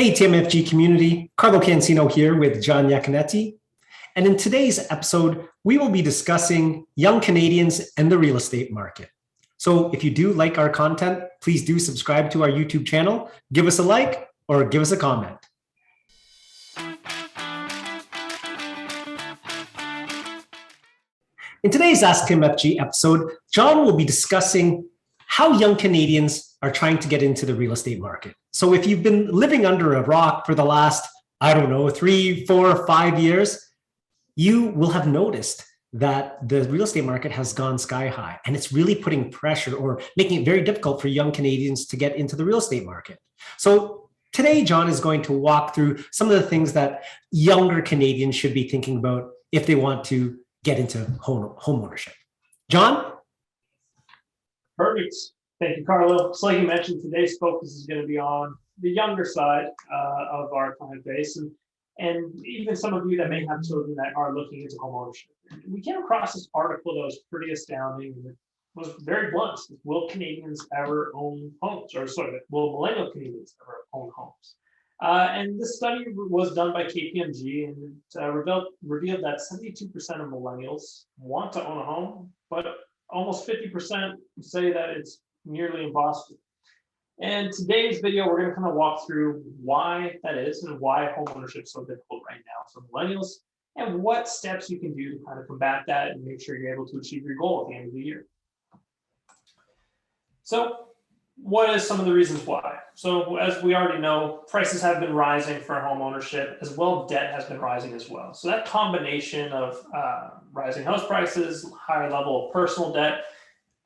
Hey, TMFG community, Carlo Cansino here with John Iaconetti. And in today's episode, we will be discussing young Canadians and the real estate market. So if you do like our content, please do subscribe to our YouTube channel, give us a like, or give us a comment. In today's Ask TMFG episode, John will be discussing how young Canadians are trying to get into the real estate market. So if you've been living under a rock for the last, 3, 4, 5 years, you will have noticed that the real estate market has gone sky high, and it's really putting pressure or making it very difficult for young Canadians to get into the real estate market. So today, John is going to walk through some of the things that younger Canadians should be thinking about if they want to get into home ownership. John? Perfect. Thank you, Carlo. So like you mentioned, today's focus is going to be on the younger side of our client base, and even some of you that may have children that are looking into home ownership. We came across this article that was pretty astounding, and it was very blunt. Will Canadians ever own homes? Or will millennial Canadians ever own homes? And this study was done by KPMG, and it revealed that 72% of millennials want to own a home, but almost 50% say that it's nearly impossible. And today's video, we're going to kind of walk through why that is and why home ownership is so difficult right now for millennials, and what steps you can do to kind of combat that and make sure you're able to achieve your goal at the end of the year. So what is some of the reasons why? So as we already know, prices have been rising for home ownership, as well debt has been rising as well. So that combination of rising house prices, higher level of personal debt,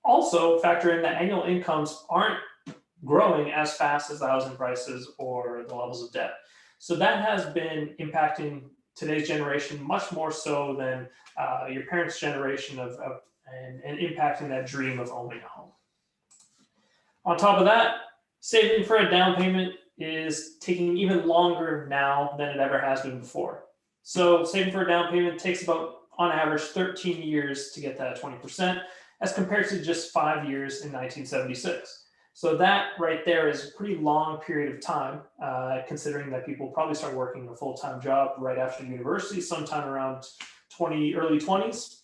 also factor in that annual incomes aren't growing as fast as the housing prices or the levels of debt. So that has been impacting today's generation much more so than your parents' generation and impacting that dream of owning a home. On top of that, saving for a down payment is taking even longer now than it ever has been before. So saving for a down payment takes about, on average, 13 years to get that 20%, as compared to just 5 years in 1976. So that right there is a pretty long period of time, considering that people probably start working a full-time job right after university, sometime around early 20s,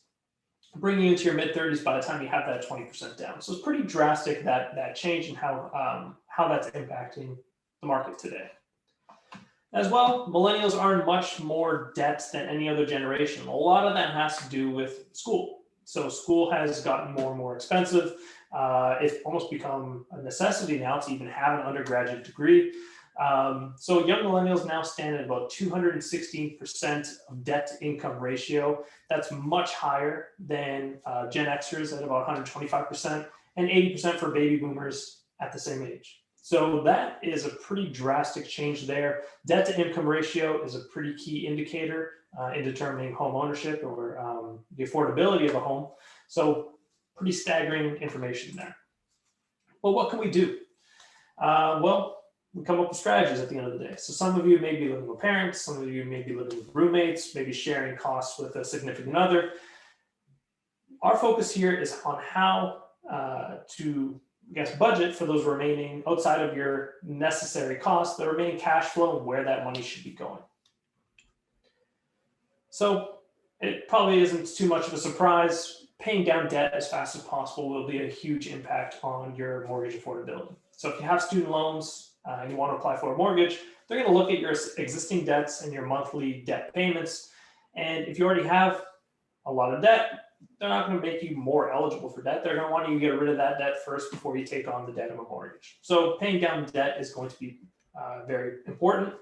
bringing you into your mid-30s by the time you have that 20% down. So it's pretty drastic, that change in how that's impacting the market today. As well, millennials are in much more debt than any other generation. A lot of that has to do with school. So school has gotten more and more expensive. It's almost become a necessity now to even have an undergraduate degree. So young millennials now stand at about 216% of debt to income ratio. That's much higher than Gen Xers at about 125% and 80% for baby boomers at the same age. So that is a pretty drastic change there. Debt to income ratio is a pretty key indicator in determining home ownership or the affordability of a home. So pretty staggering information there. But what can we do? Well, we come up with strategies at the end of the day. So some of you may be living with parents, some of you may be living with roommates, maybe sharing costs with a significant other. Our focus here is on how to budget for those remaining outside of your necessary costs, the remaining cash flow, and where that money should be going. So it probably isn't too much of a surprise. Paying down debt as fast as possible will be a huge impact on your mortgage affordability. So if you have student loans and you want to apply for a mortgage, they're going to look at your existing debts and your monthly debt payments. And if you already have a lot of debt, they're not going to make you more eligible for debt. They're going to want you to get rid of that debt first before you take on the debt of a mortgage. So paying down debt is going to be very important.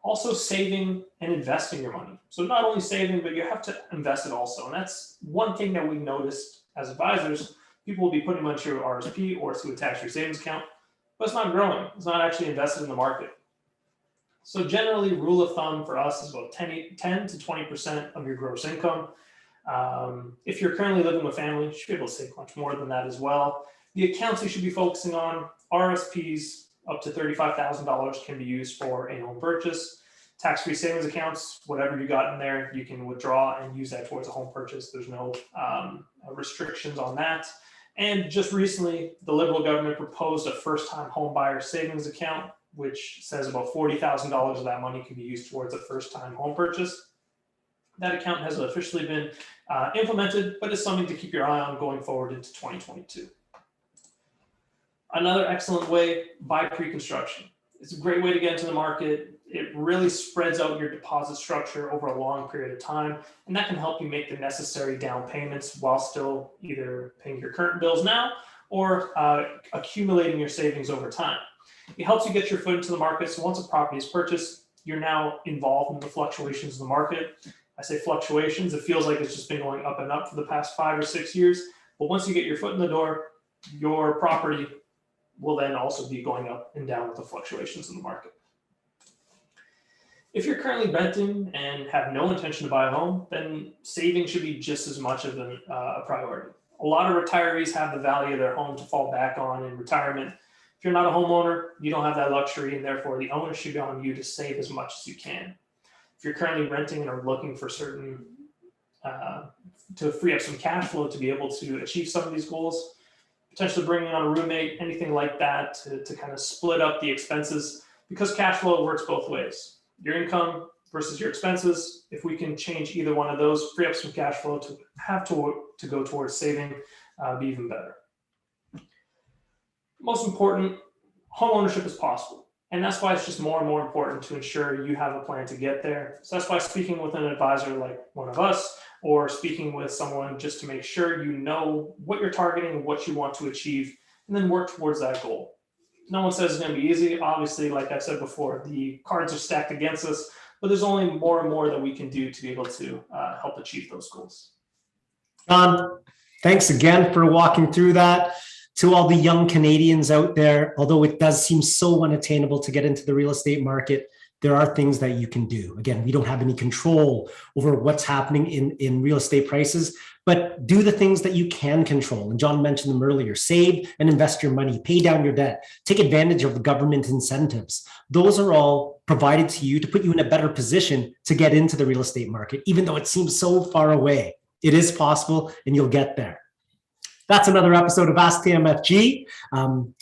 Also saving and investing your money. So not only saving, but you have to invest it also. And that's one thing that we noticed as advisors. People will be putting money to your RSP or to a tax-free savings account, but it's not growing. It's not actually invested in the market. So generally, rule of thumb for us is about 10 to 20% of your gross income. If you're currently living with family, you should be able to save much more than that as well. The accounts you should be focusing on: RSPs up to $35,000 can be used for a home purchase. Tax-free savings accounts, whatever you got in there, you can withdraw and use that towards a home purchase. There's no restrictions on that. And just recently, the Liberal government proposed a first-time home buyer savings account which says about $40,000 of that money can be used towards a first-time home purchase. That account has officially been implemented, but it's something to keep your eye on going forward into 2022. Another excellent way, buy pre-construction. It's a great way to get into the market. It really spreads out your deposit structure over a long period of time, and that can help you make the necessary down payments while still either paying your current bills now or accumulating your savings over time. It helps you get your foot into the market, so once a property is purchased, you're now involved in the fluctuations of the market. I say fluctuations, it feels like it's just been going up and up for the past 5 or 6 years, but once you get your foot in the door, your property will then also be going up and down with the fluctuations in the market. If you're currently renting and have no intention to buy a home, then saving should be just as much of a priority. A lot of retirees have the value of their home to fall back on in retirement. If you're not a homeowner, you don't have that luxury, and therefore the onus should be on you to save as much as you can. If you're currently renting and are looking for certain, to free up some cash flow to be able to achieve some of these goals, potentially bringing on a roommate, anything like that to kind of split up the expenses, because cash flow works both ways. Your income versus your expenses. If we can change either one of those, free up some cash flow to have to go towards saving, be even better. Most important, home ownership is possible. And that's why it's just more and more important to ensure you have a plan to get there. So that's why speaking with an advisor like one of us, or speaking with someone just to make sure you know what you're targeting, what you want to achieve, and then work towards that goal. No one says it's going to be easy. Obviously, like I said before, the cards are stacked against us, but there's only more and more that we can do to be able to help achieve those goals. John, thanks again for walking through that. To all the young Canadians out there, although it does seem so unattainable to get into the real estate market, there are things that you can do. Again, we don't have any control over what's happening in real estate prices, but do the things that you can control. And John mentioned them earlier. Save and invest your money, pay down your debt, take advantage of the government incentives. Those are all provided to you to put you in a better position to get into the real estate market, even though it seems so far away. It is possible, and you'll get there. That's another episode of Ask TMFG.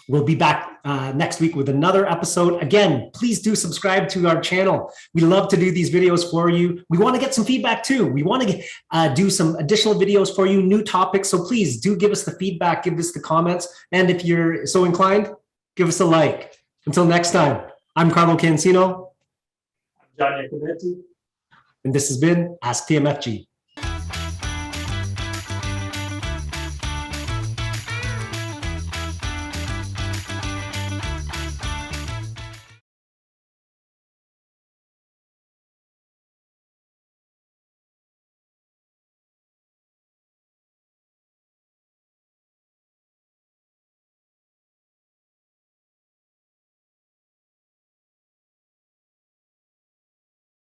We'll be back next week with another episode. Again, please do subscribe to our channel. We love to do these videos for you. We want to get some feedback too. We want to do some additional videos for you, new topics. So please do give us the feedback, give us the comments. And if you're so inclined, give us a like. Until next time, I'm Carlo Cansino. I'm Iaconetti. And this has been Ask TMFG.